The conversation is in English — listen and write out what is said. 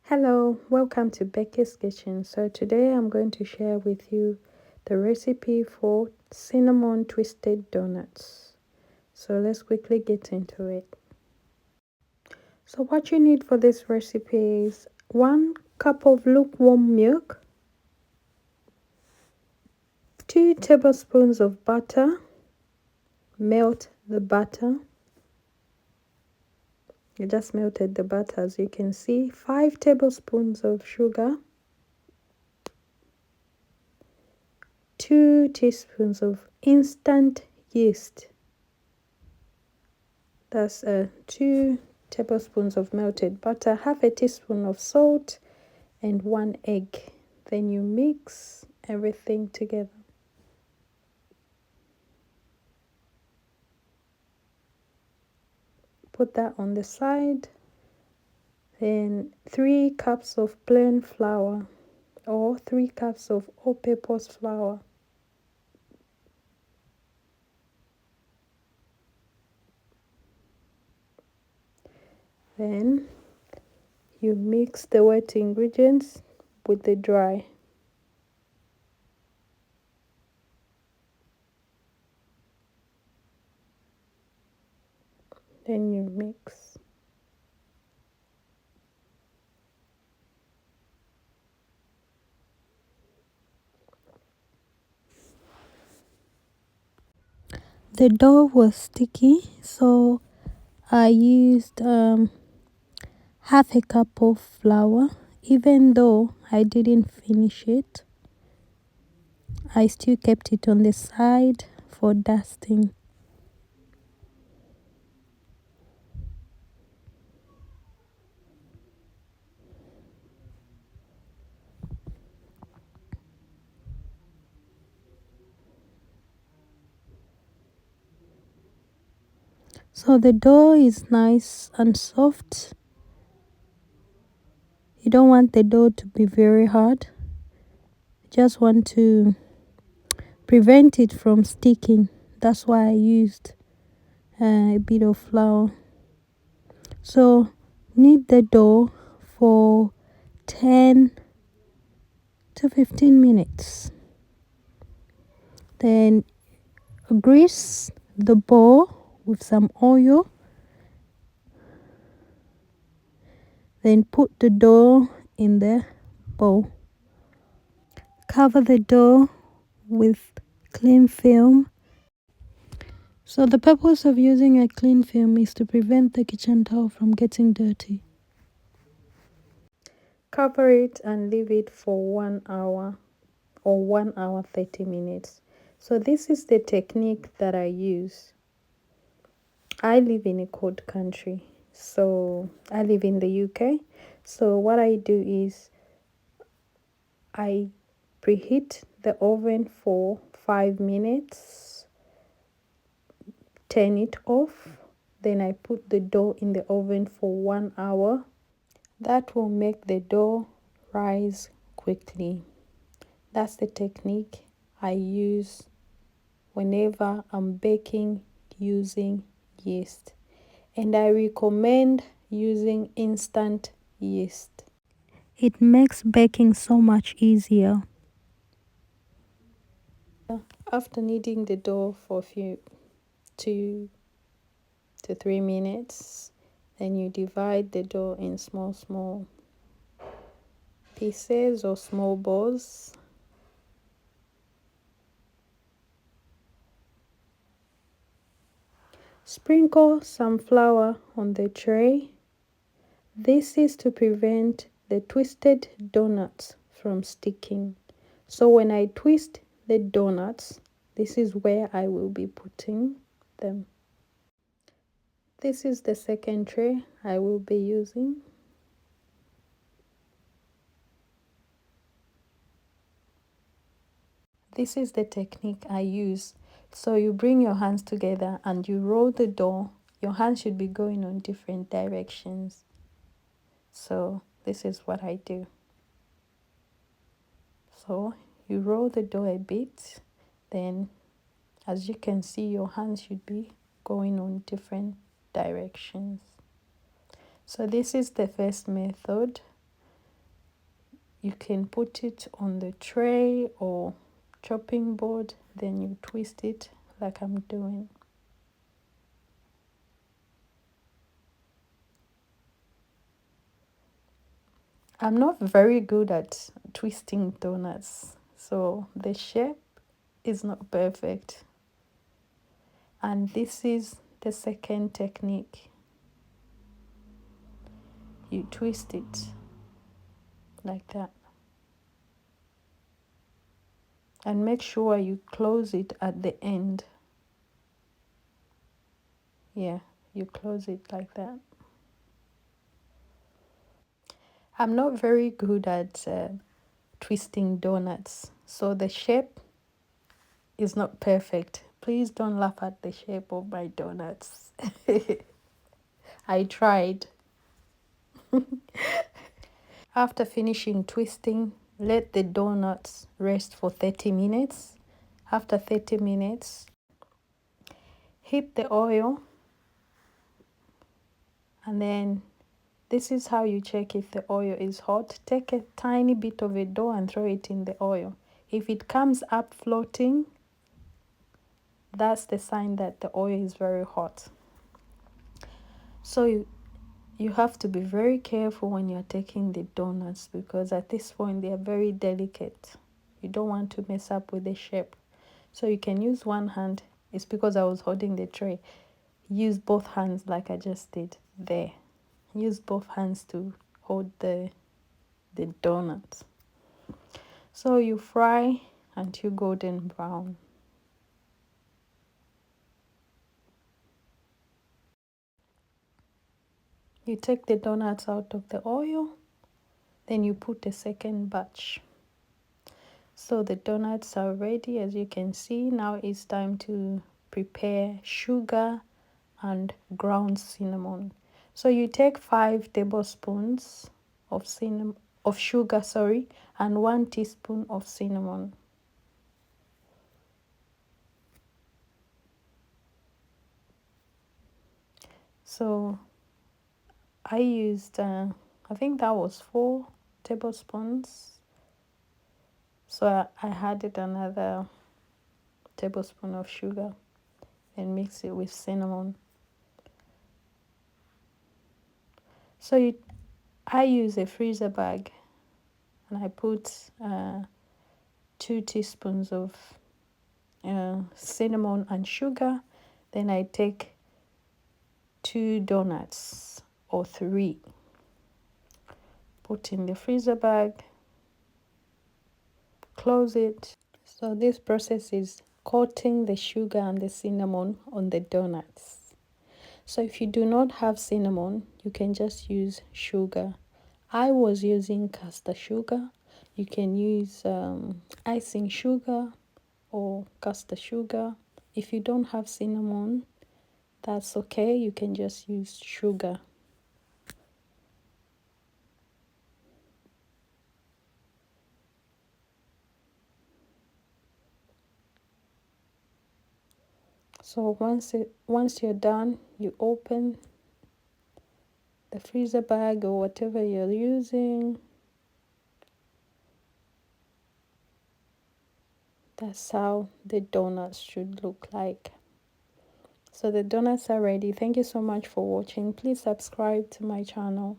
Hello, welcome to Becky's Kitchen. So today I'm going to share with you the recipe for cinnamon twisted donuts. So let's quickly get into it. So what you need for this recipe is 1 cup of lukewarm milk, 2 tablespoons of butter, melt the butter. You just melted the butter as you can see, 5 tablespoons of sugar, 2 teaspoons of instant yeast. That's 2 tablespoons of melted butter, half a teaspoon of salt, and 1 egg. Then you mix everything together. Put that on the side. Then 3 cups of plain flour or 3 cups of all-purpose flour. Then you mix the wet ingredients with the dry. Then you mix. The dough was sticky, so I used half a cup of flour. Even though I didn't finish it, I still kept it on the side for dusting. So the dough is nice and soft. You don't want the dough to be very hard. You just want to prevent it from sticking. That's why I used a bit of flour. So knead the dough for 10 to 15 minutes. Then grease the bowl with some oil. Then put the dough in the bowl. Cover the dough with cling film. So the purpose of using a cling film is to prevent the kitchen towel from getting dirty. Cover it and leave it for 1 hour or 1 hour 30 minutes. So this is the technique that I use. I live in a cold country, so I live in the UK. So what I do is I preheat the oven for 5 minutes, turn it off, then I put the dough in the oven for 1 hour. That will make the dough rise quickly. That's the technique I use whenever I'm baking using yeast. And I recommend using instant yeast. It makes baking so much easier. After kneading the dough for a few 2 to 3 minutes, then you divide the dough in small pieces or small balls. Sprinkle some flour on the tray. This is to prevent the twisted donuts from sticking. So when I twist the donuts, this is where I will be putting them. This is the second tray I will be using. This is the technique I use. So you bring your hands together and you roll the dough. Your hands should be going on different directions. So this is what I do. So you roll the dough a bit, then as you can see, your hands should be going on different directions. So this is the first method. You can put it on the tray or chopping board, then you twist it like I'm doing. I'm not very good at twisting donuts, so the shape is not perfect. And this is the second technique. You twist it like that. And make sure you close it at the end. Yeah, you close it like that. I'm not very good at twisting donuts, so the shape is not perfect. Please don't laugh at the shape of my donuts. I tried. After finishing twisting, let the donuts rest for 30 minutes. After 30 minutes, heat the oil, and then this is how you check if the oil is hot. Take a tiny bit of a dough and throw it in the oil. If it comes up floating, that's the sign that the oil is very hot. So you have to be very careful when you're taking the donuts, because at this point they are very delicate. You don't want to mess up with the shape. So you can use one hand. It's because I was holding the tray. Use both hands like I just did there. Use both hands to hold the donuts. So you fry until golden brown. You take the donuts out of the oil, then you put a second batch. So the donuts are ready, as you can see. Now it's time to prepare sugar and ground cinnamon. So you take 5 tablespoons of sugar, and 1 teaspoon of cinnamon. So I used, I think that was 4 tablespoons. So I added another tablespoon of sugar and mix it with cinnamon. So I use a freezer bag, and I put 2 teaspoons of cinnamon and sugar. Then I take 2 donuts or 3, put in the freezer bag, close it. So this process is coating the sugar and the cinnamon on the donuts. So if you do not have cinnamon, you can just use sugar. I was using caster sugar. You can use icing sugar or caster sugar. If you don't have cinnamon, that's okay. You can just use sugar. So once you're done, you open the freezer bag or whatever you're using. That's how the donuts should look like. So the donuts are ready. Thank you so much for watching. Please subscribe to my channel.